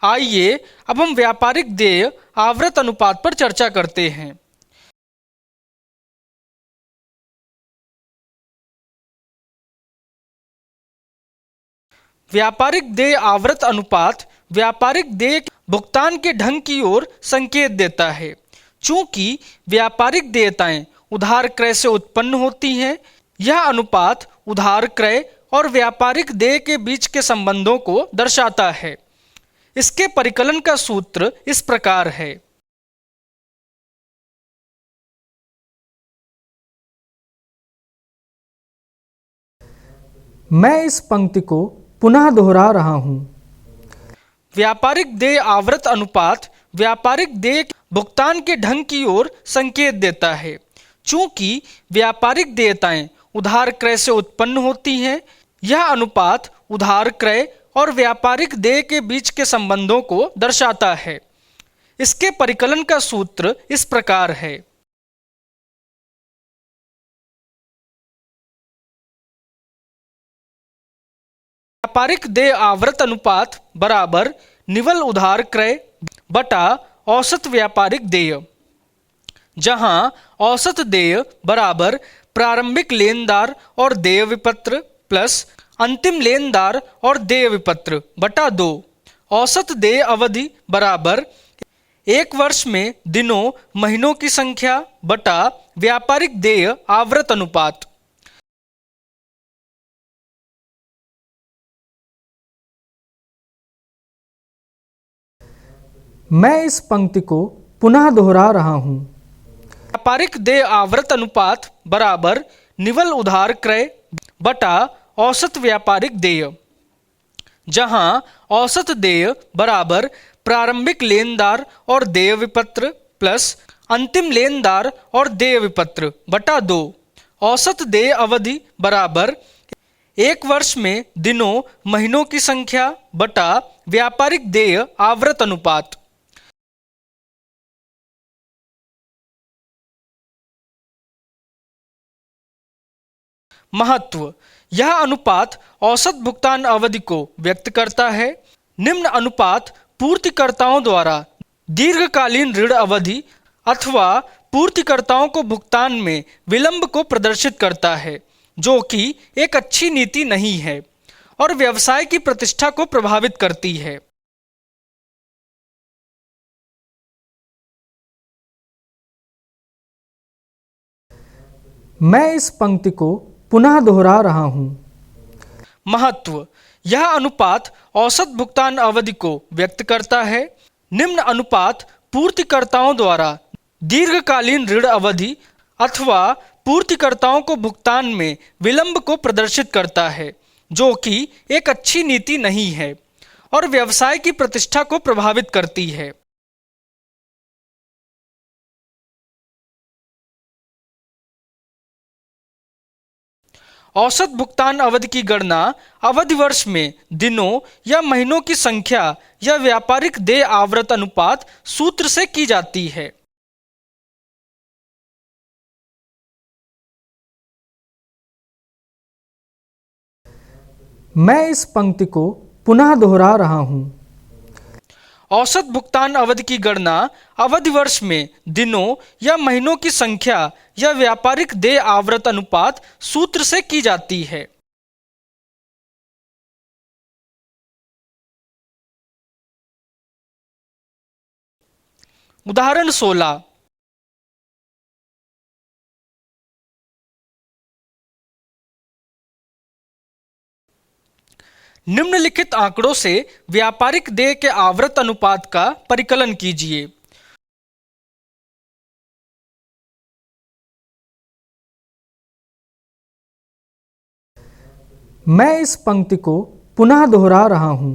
आइए अब हम व्यापारिक देय आवर्त अनुपात पर चर्चा करते हैं। व्यापारिक देय आवर्त अनुपात व्यापारिक देय भुगतान के ढंग की ओर संकेत देता है। चूंकि व्यापारिक देयताएं उधार क्रय से उत्पन्न होती हैं, यह अनुपात उधार क्रय और व्यापारिक देय के बीच के संबंधों को दर्शाता है। इसके परिकलन का सूत्र इस प्रकार है। मैं इस पंक्ति को पुनः दोहरा रहा हूं। व्यापारिक देय आवर्त अनुपात व्यापारिक देय भुगतान के ढंग की ओर संकेत देता है। चूंकि व्यापारिक देयताएं उधार क्रय से उत्पन्न होती हैं, यह अनुपात उधार क्रय और व्यापारिक देय के बीच के संबंधों को दर्शाता है। इसके परिकलन का सूत्र इस प्रकार है। व्यापारिक देय आवर्त अनुपात बराबर निवल उधार क्रय बटा औसत व्यापारिक देय, जहां औसत देय बराबर प्रारंभिक लेनदार और देय विपत्र प्लस अंतिम लेनदार और देय विपत्र बटा 2। औसत देय अवधि बराबर एक वर्ष में दिनों महीनों की संख्या बटा व्यापारिक देय आवर्त अनुपात। मैं इस पंक्ति को पुनः दोहरा रहा हूं। व्यापारिक देय आवर्त अनुपात बराबर निवल उधार क्रय बटा औसत व्यापारिक देय, जहां औसत देय बराबर प्रारंभिक लेनदार और देय विपत्र प्लस अंतिम लेनदार और देय विपत्र बटा 2। औसत देय अवधि बराबर एक वर्ष में दिनों महीनों की संख्या बटा व्यापारिक देय आवर्त अनुपात। महत्व: यह अनुपात औसत भुगतान अवधि को व्यक्त करता है। निम्न अनुपात पूर्तिकर्ताओं द्वारा दीर्घकालीन ऋण अवधि अथवा पूर्तिकर्ताओं को भुगतान में विलंब को प्रदर्शित करता है, जो कि एक अच्छी नीति नहीं है और व्यवसाय की प्रतिष्ठा को प्रभावित करती है। मैं इस पंक्ति को पुनः दोहरा रहा हूं। महत्व: यह अनुपात औसत भुगतान अवधि को व्यक्त करता है। निम्न अनुपात पूर्तिकर्ताओं द्वारा दीर्घकालीन ऋण अवधि अथवा पूर्तिकर्ताओं को भुगतान में विलंब को प्रदर्शित करता है, जो कि एक अच्छी नीति नहीं है और व्यवसाय की प्रतिष्ठा को प्रभावित करती है। औसत भुगतान अवधि की गणना अवधि वर्ष में दिनों या महीनों की संख्या या व्यापारिक देय आवर्त अनुपात सूत्र से की जाती है। मैं इस पंक्ति को पुनः दोहरा रहा हूं। औसत भुगतान अवधि की गणना अवधि वर्ष में दिनों या महीनों की संख्या या व्यापारिक देय आवर्त अनुपात सूत्र से की जाती है। उदाहरण 16। निम्नलिखित आंकड़ों से व्यापारिक देय के आवर्त अनुपात का परिकलन कीजिए। मैं इस पंक्ति को पुनः दोहरा रहा हूं।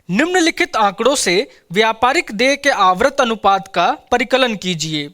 निम्नलिखित आंकड़ों से व्यापारिक देय के आवर्त अनुपात का परिकलन कीजिए।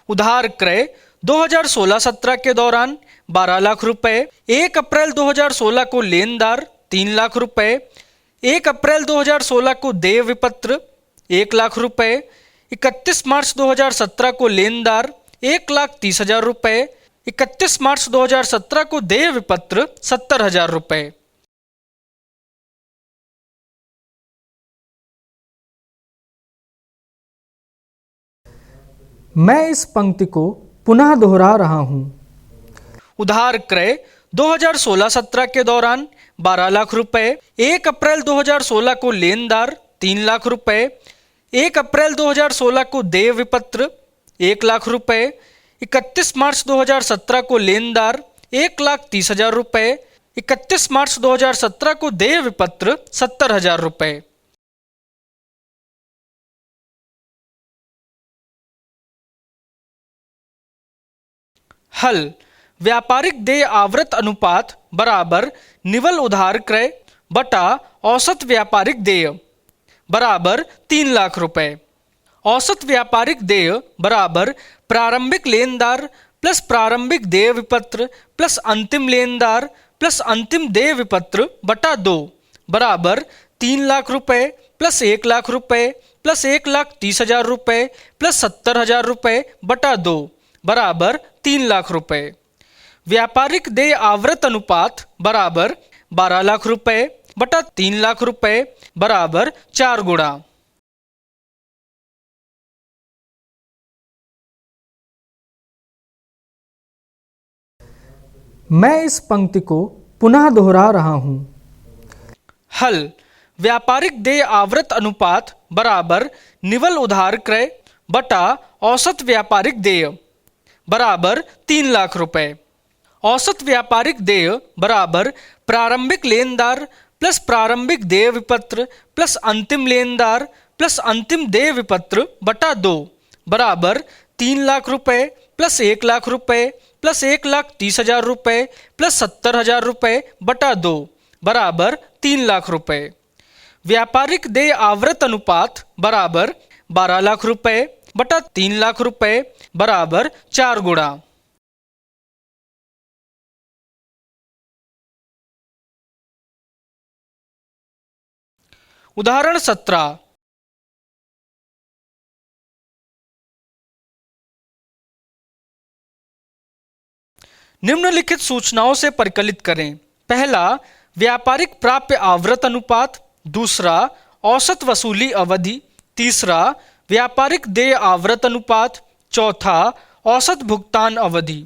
उधार क्रय 2016-17 के दौरान 12 लाख रुपए, 1 अप्रैल 2016 को लेनदार 3 लाख रुपए, 1 अप्रैल 2016 को देय विपत्र 1 लाख रुपए, 31 मार्च 2017 को लेनदार 1,30,000 रुपए, 31 मार्च 2017 को देय विपत्र 70,000 रुपये। मैं इस पंक्ति को पुनः दोहरा रहा हूँ। उधार क्रय 2016-17 के दौरान 12 लाख रुपए। 1 अप्रैल 2016 को लेनदार 3 लाख रुपए। 1 अप्रैल 2016 को देय विपत्र 1 लाख रुपए। 31 मार्च 2017 को लेनदार 1,30,000 रुपए। 31 मार्च 2017 को देय विपत्र 70,000 रुपए। हल व्यापारिक देय आवृत अनुपात बराबर निवल उधार क्रय बटा औसत व्यापारिक देय बराबर 3 लाख रुपए। औसत व्यापारिक देय बराबर प्रारंभिक लेनदार प्लस प्रारंभिक देय विपत्र प्लस अंतिम लेनदार प्लस अंतिम देय विपत्र बटा 2 बराबर 3 लाख रुपए प्लस 1 लाख रुपए प्लस 1,30,000 रुपए प्लस 70,000 रुपए बटा 2 बराबर 3 लाख रुपए। व्यापारिक देय आवृत अनुपात बराबर 12 लाख रुपए बटा 3 लाख रुपए बराबर 4 गुणा। मैं इस पंक्ति को पुनः दोहरा रहा हूँ। हल व्यापारिक देय आवृत अनुपात बराबर निवल उधार क्रय बटा औसत व्यापारिक देय बराबर 3 लाख रुपए। औसत व्यापारिक देय बराबर प्रारंभिक लेनदार प्लस प्रारंभिक देय विपत्र प्लस अंतिम लेनदार प्लस अंतिम देय विपत्र बटा 2 बराबर 3 लाख रुपए प्लस 1 लाख रुपए प्लस 1,30,000 रुपए प्लस 70,000 रुपए बटा 2 बराबर 3 लाख रुपए। व्यापारिक देय आवृत अनुपात बराबर 12 लाख रुपए बटा 3 लाख रुपए बराबर 4 गुणा। उदाहरण 17। निम्नलिखित सूचनाओं से परिकलित करें। पहला व्यापारिक प्राप्य आवृत अनुपात, दूसरा औसत वसूली अवधि, तीसरा व्यापारिक देय आवृत अनुपात, चौथा औसत भुगतान अवधि।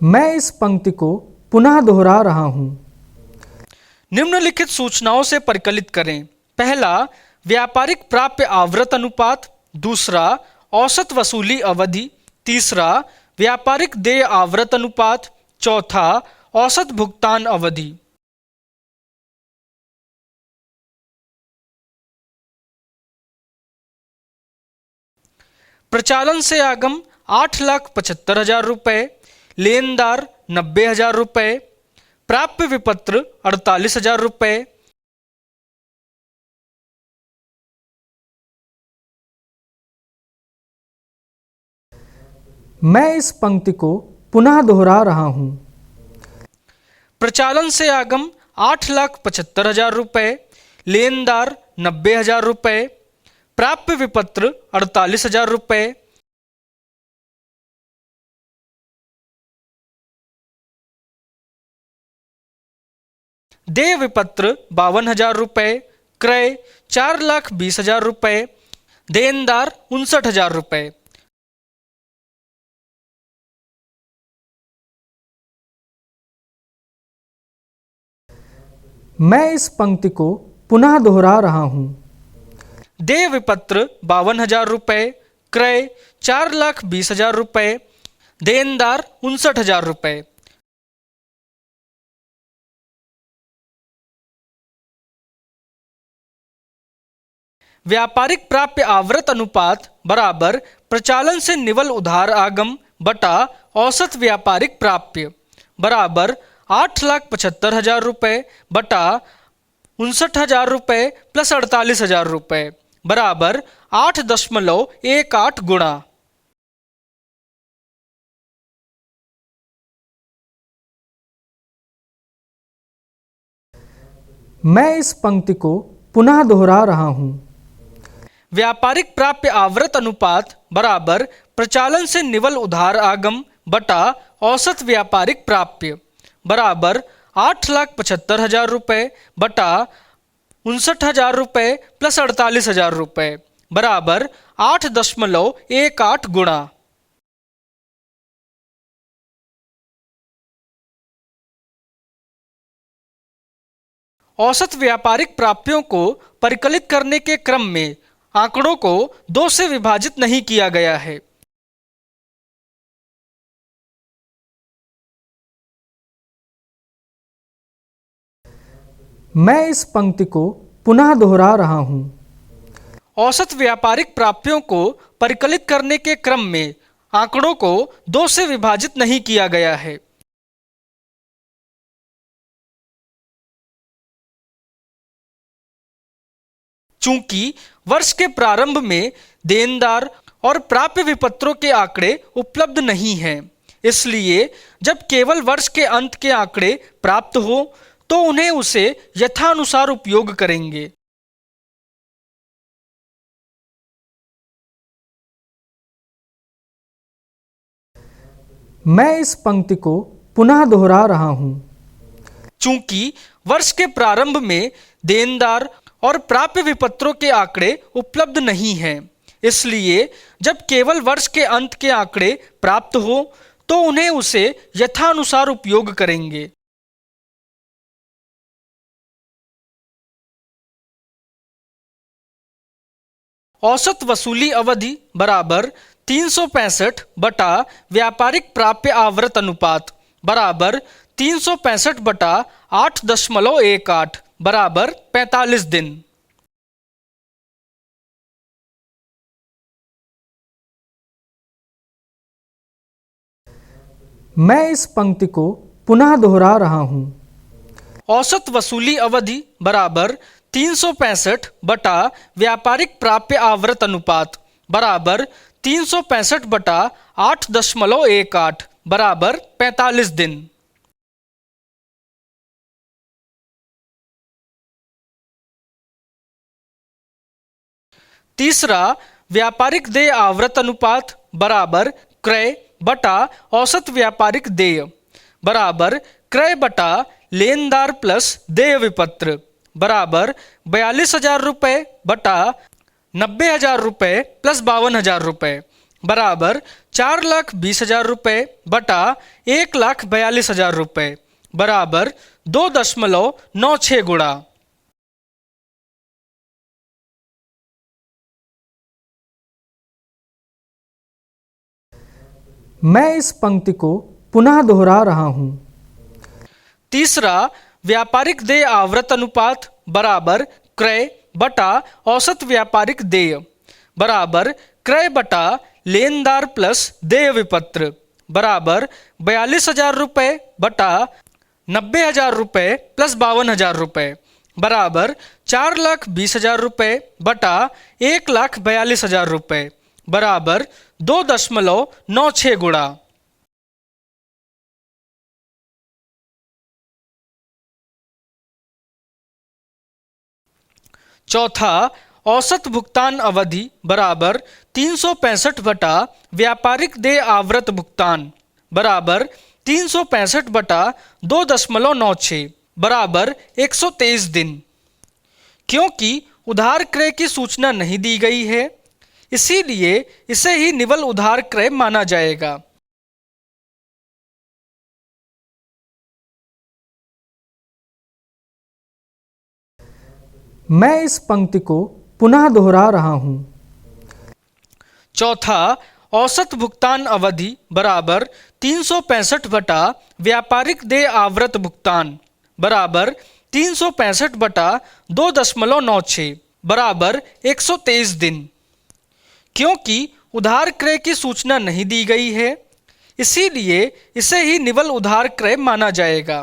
मैं इस पंक्ति को पुनः दोहरा रहा हूँ। निम्नलिखित सूचनाओं से परिकलित करें। पहला व्यापारिक प्राप्य आवृत अनुपात, दूसरा औसत वसूली अवधि, तीसरा व्यापारिक देय आवृत अनुपात, चौथा औसत भुगतान अवधि। प्रचालन से आगम 8,75,000 रुपये, लेनदार 90,000 रुपये, प्राप्य विपत्र 48,000 रुपये। मैं इस पंक्ति को पुनः दोहरा रहा हूँ। प्रचालन से आगम 8,75,000 रुपये, लेनदार 90,000 रुपये, प्राप्य विपत्र 48,000 रुपये। देय विपत्र 52,000 रुपये, क्रय 4,20,000 रुपये, देनदार 59,000 रुपये। मैं इस पंक्ति को पुनः दोहरा रहा हूँ। देय विपत्र 52,000 रुपये, क्रय 4,20,000 रुपये, देनदार 59,000 रुपये। व्यापारिक प्राप्य आवृत अनुपात बराबर प्रचालन से निवल उधार आगम बटा औसत व्यापारिक प्राप्य बराबर 8,75,000 रुपये बटा 59,000 रुपये प्लस 48,000 रुपये बराबर 8.18 गुणा। मैं इस पंक्ति को पुनः दोहरा रहा हूँ। व्यापारिक प्राप्य आवृत अनुपात बराबर प्रचालन से निवल उधार आगम बटा औसत व्यापारिक प्राप्य बराबर 8,75,000 रुपये बटा 59,000 रुपये प्लस 48,000 रुपये बराबर 8.18 गुणा। औसत व्यापारिक प्राप्यों को परिकलित करने के क्रम में आंकड़ों को 2 से विभाजित नहीं किया गया है। मैं इस पंक्ति को पुनः दोहरा रहा हूं। औसत व्यापारिक प्राप्यों को परिकलित करने के क्रम में आंकड़ों को 2 से विभाजित नहीं किया गया है। चूंकि वर्ष के प्रारंभ में देनदार और प्राप्य विपत्रों के आंकड़े उपलब्ध नहीं हैं, इसलिए जब केवल वर्ष के अंत के आंकड़े प्राप्त हो तो उन्हें उसे यथानुसार उपयोग करेंगे। मैं इस पंक्ति को पुनः दोहरा रहा हूं। चूंकि वर्ष के प्रारंभ में देनदार और प्राप्य विपत्रों के आंकड़े उपलब्ध नहीं हैं, इसलिए जब केवल वर्ष के अंत के आंकड़े प्राप्त हो तो उन्हें उसे यथानुसार उपयोग करेंगे। औसत वसूली अवधि बराबर 365 बटा व्यापारिक प्राप्य आवृत अनुपात बराबर 365 बटा 8.18 बराबर 45 दिन। मैं इस पंक्ति को पुनः दोहरा रहा हूं। औसत वसूली अवधि बराबर 365 बटा व्यापारिक प्राप्य आवृत अनुपात बराबर 365 बटा 8.18 बराबर 45 दिन। तीसरा व्यापारिक देय आवृत अनुपात बराबर क्रय बटा औसत व्यापारिक देय बराबर क्रय बटा लेनदार प्लस देय विपत्र बराबर 42,000 रुपये बटा 90,000 रुपये प्लस 52,000 रुपये बराबर 4,20,000 रुपये बटा 1,42,000 रुपये बराबर 2.96 गुणा। मैं इस पंक्ति को पुनः दोहरा रहा हूं। तीसरा व्यापारिक देय आवृत अनुपात बराबर क्रय बटा औसत व्यापारिक देय बराबर क्रय बटा लेनदार प्लस देय विपत्र बराबर 42,000 रुपये बटा 90,000 रुपये प्लस 52,000 रुपये बराबर 4,20,000 रुपये बटा 1,42,000 रुपये बराबर 2.96 गुणा। चौथा औसत भुगतान अवधि बराबर 365 बटा व्यापारिक देय आवृत भुगतान बराबर 365 बटा 2.96 बराबर 123 दिन। क्योंकि उधार क्रय की सूचना नहीं दी गई है, इसीलिए इसे ही निवल उधार क्रय माना जाएगा। मैं इस पंक्ति को पुनः दोहरा रहा हूं। चौथा औसत भुगतान अवधि बराबर 365 बटा व्यापारिक देय आवृत भुगतान बराबर 365 बटा 2.96 बराबर 123 दिन। क्योंकि उधार क्रय की सूचना नहीं दी गई है, इसीलिए इसे ही निवल उधार क्रय माना जाएगा।